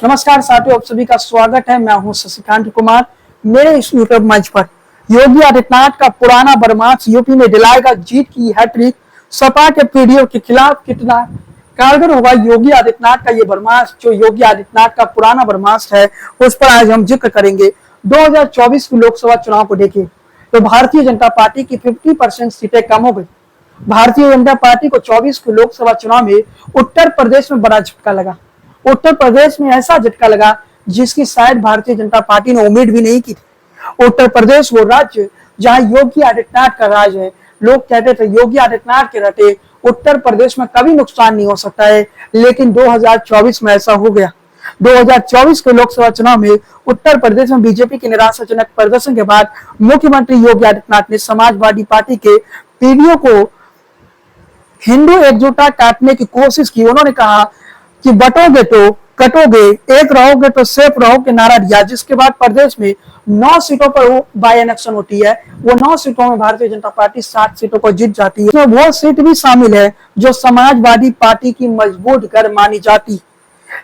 नमस्कार साथियों, आप सभी का स्वागत है। मैं हूं शशिकांत कुमार। मेरे इस यूट्यूब मंच पर योगी आदित्यनाथ का पुराना बदमाश यूपी में दिलाएगा जीत की हैट्रिक। सपा के पीडीओ के खिलाफ कितना कारगर होगा योगी आदित्यनाथ का ये बदमाश। जो योगी आदित्यनाथ का पुराना बदमाश है, उस पर आज हम जिक्र करेंगे। 2024 की लोकसभा चुनाव को देखिए तो भारतीय जनता पार्टी की 50% सीटें कम हो गई। भारतीय जनता पार्टी को 24 के लोकसभा चुनाव में उत्तर प्रदेश में बड़ा झटका लगा। उत्तर प्रदेश में ऐसा झटका लगा जिसकी शायद भारतीय जनता पार्टी ने उम्मीद भी नहीं की थी। उत्तर प्रदेश वो राज्य जहां योगी आदित्यनाथ का राज है। लोग कहते थे योगी आदित्यनाथ के रटे उत्तर प्रदेश में कभी नुकसान नहीं हो सकता है, लेकिन 2024 में ऐसा हो गया। 2024 के लोकसभा चुनाव में उत्तर प्रदेश में बीजेपी के निराशाजनक प्रदर्शन के बाद मुख्यमंत्री योगी आदित्यनाथ ने समाजवादी पार्टी के पीडीओ को हिंदू एकजुटता काटने की कोशिश की। उन्होंने कहा कि बटोगे तो कटोगे, एक रहोगे तो सेफ रहोगे नारा दिया, जिसके बाद प्रदेश में 9 सीटों पर बाय इलेक्शन होती है। वो 9 सीटों में भारतीय जनता पार्टी 7 सीटों को जीत जाती है। तो वो सीट भी शामिल है जो समाजवादी पार्टी की मजबूत घर मानी जाती है,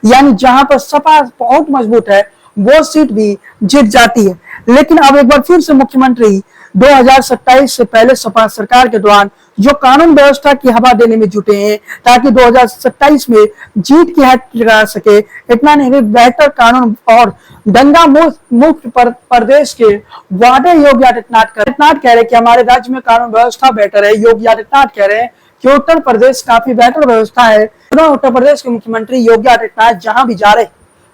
यानी जहां पर सपा बहुत मजबूत है वो सीट भी जीत जाती है। लेकिन अब एक बार फिर से मुख्यमंत्री 2027 से पहले सपा सरकार के दौरान जो कानून व्यवस्था की हवा देने में जुटे हैं ताकि 2027 में जीत की हट लगा सके। इतना नहीं, बेहतर कानून और दंगा मुक्त प्रदेश के वादे योगी आदित्यनाथ कह रहे कि हमारे राज्य में कानून व्यवस्था बेहतर है। योगी आदित्यनाथ कह रहे हैं कि उत्तर प्रदेश काफी बेहतर व्यवस्था है। उत्तर प्रदेश के मुख्यमंत्री योगी आदित्यनाथ जहां भी जा रहे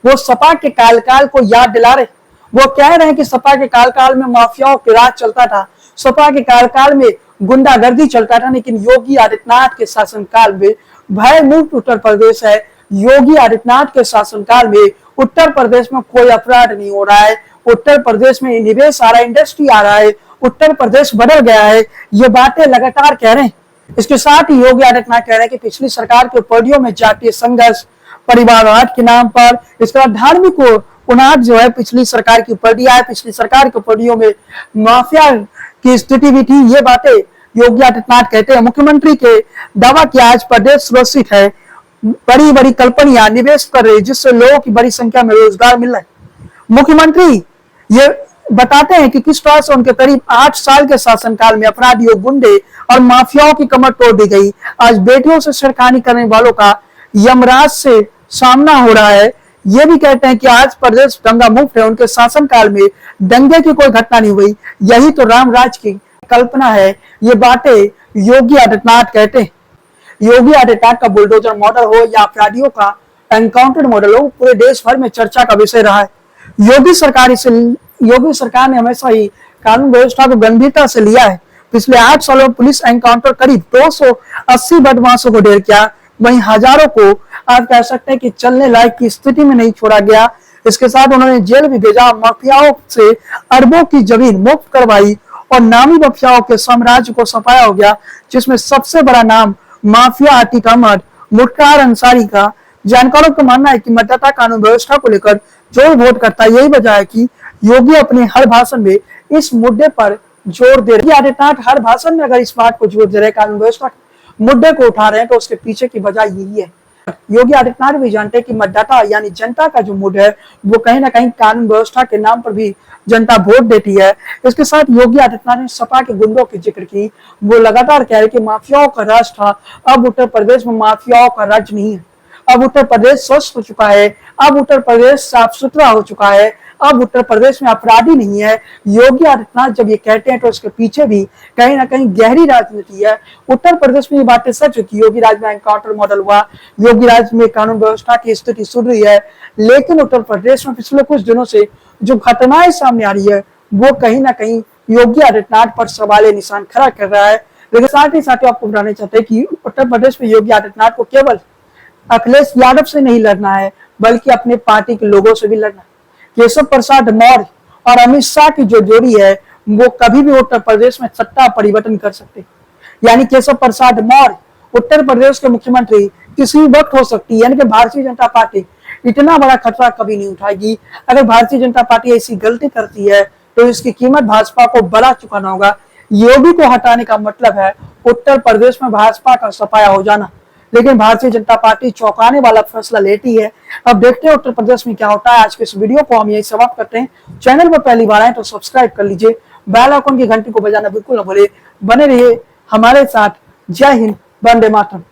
वो सपा के काल को याद दिला रहे। वो कह रहे हैं कि सपा के काल में माफियाओं के राज चलता था, सपा के काल में गुंडागर्दी चलता था, लेकिन योगी आदित्यनाथ के शासनकाल में भय मुक्त उत्तर प्रदेश है। योगी आदित्यनाथ के शासनकाल में उत्तर प्रदेश में कोई अपराध नहीं हो रहा है। उत्तर प्रदेश में निवेश आ रहा है, इंडस्ट्री आ रहा है, उत्तर प्रदेश बदल गया है। ये बातें लगातार कह रहे हैं। इसके साथ ही योगी आदित्यनाथ कह रहे हैं कि पिछली सरकार के उपलब्धियों में जातीय संघर्ष, परिवारवाद के नाम पर, इसके बाद धार्मिक उन्नाद जो है पिछली सरकार की उपलब्धियां है। पिछली सरकार के उपलब्धियों में माफिया की स्थिति भी थी। ये बातें योगी आदित्यनाथ कहते हैं। मुख्यमंत्री के दावा कि आज प्रदेश सुरक्षित है, बड़ी बड़ी कंपनियां निवेश कर रही जिससे लोगों की बड़ी संख्या में रोजगार मिल रहा है। मुख्यमंत्री ये बताते हैं कि किस तरह से उनके करीब 8 साल के शासनकाल में अपराधियों, गुंडे और माफियाओं की कमर तोड़ दी गई। आज बेटियों से छेड़खानी करने वालों का यमराज से सामना हो रहा है। ये भी कहते हैं कि आज प्रदेश दंगा मुक्त है। उनके शासनकाल में दंगे की कोई घटना नहीं हुई। यही तो राम राज की कल्पना है। ये बातें योगी आदित्यनाथ कहते हैं। योगी आदित्यनाथ का बुलडोजर मॉडल हो या अपराधियों का एनकाउंटर मॉडल हो, पूरे देश भर में चर्चा का विषय रहा है। योगी सरकार ने हमेशा ही कानून व्यवस्था को गंभीरता से लिया है। पिछले 8 सालों में पुलिस एनकाउंटर करीब 280 बदमाशों को ढेर किया, वहीं हजारों को आप कह सकते हैं कि चलने लायक की स्थिति में नहीं छोड़ा गया। इसके साथ उन्होंने जेल भी भेजा, माफियाओं से अरबों की जमीन मुक्त करवाई और नामी माफियाओं के साम्राज्य को सफाया हो गया, जिसमें सबसे बड़ा नाम माफिया आतिक अहमद, मुख्तार अंसारी का। जानकारों का मानना है कि मतदाता कानून व्यवस्था को लेकर जो वोट करता है, यही वजह है कि योगी अपने हर भाषण में इस मुद्दे पर जोर दे रहे हैं। आदित्यनाथ हर भाषण में अगर इस बात को जोर दे रहे हैं, कानून व्यवस्था मुद्दे को उठा रहे हैं, तो उसके पीछे की वजह यही है। योगी आदित्यनाथ भी जानते हैं कि मतदाता यानी जनता का जो मूड है वो कहीं ना कहीं कानून व्यवस्था के नाम पर भी जनता वोट देती है। इसके साथ योगी आदित्यनाथ ने सपा के गुंडों की जिक्र की। वो लगातार कह रहे कि माफियाओं का राज था, अब उत्तर प्रदेश में माफियाओं का राज नहीं है। अब उत्तर प्रदेश स्वस्थ हो चुका है, अब उत्तर प्रदेश साफ सुथरा हो चुका है, अब उत्तर प्रदेश में अपराधी नहीं है। योगी आदित्यनाथ जब ये कहते हैं तो इसके पीछे भी कहीं ना कहीं गहरी राजनीति है। उत्तर प्रदेश में ये बातें सच है कि योगी राज में एनकाउंटर मॉडल हुआ, योगी राज में कानून व्यवस्था की स्थिति सुधरी है, लेकिन उत्तर प्रदेश में पिछले कुछ दिनों से जो घटनाएं सामने आ रही है वो कहीं ना कहीं योगी आदित्यनाथ पर सवाल निशान खड़ा कर रहा है। लेकिन साथ ही साथ आपको बताना चाहते हैं कि उत्तर प्रदेश में योगी आदित्यनाथ को केवल अखिलेश यादव से नहीं लड़ना है, बल्कि अपने पार्टी के लोगों से भी लड़ना है। केशव प्रसाद मौर्य और अमित शाह की जो जोड़ी है वो कभी भी उत्तर प्रदेश में सत्ता परिवर्तन कर सकते। यानी केशव प्रसाद मौर्य उत्तर प्रदेश के मुख्यमंत्री किसी वक्त हो सकती है। यानी कि भारतीय जनता पार्टी इतना बड़ा खतरा कभी नहीं उठाएगी। अगर भारतीय जनता पार्टी ऐसी गलती करती है तो इसकी कीमत भाजपा को बड़ा चुकाना होगा। योगी को हटाने का मतलब है उत्तर प्रदेश में भाजपा का सफाया हो जाना। लेकिन भारतीय जनता पार्टी चौंकाने वाला फैसला लेती है। अब देखते हैं उत्तर प्रदेश में क्या होता है। आज के इस वीडियो को हम यही समाप्त करते हैं। चैनल पर पहली बार आए तो सब्सक्राइब कर लीजिए, बेल आइकन की घंटी को बजाना बिल्कुल न भूलिए। बने रहिए हमारे साथ। जय हिंद, वंदे मातरम।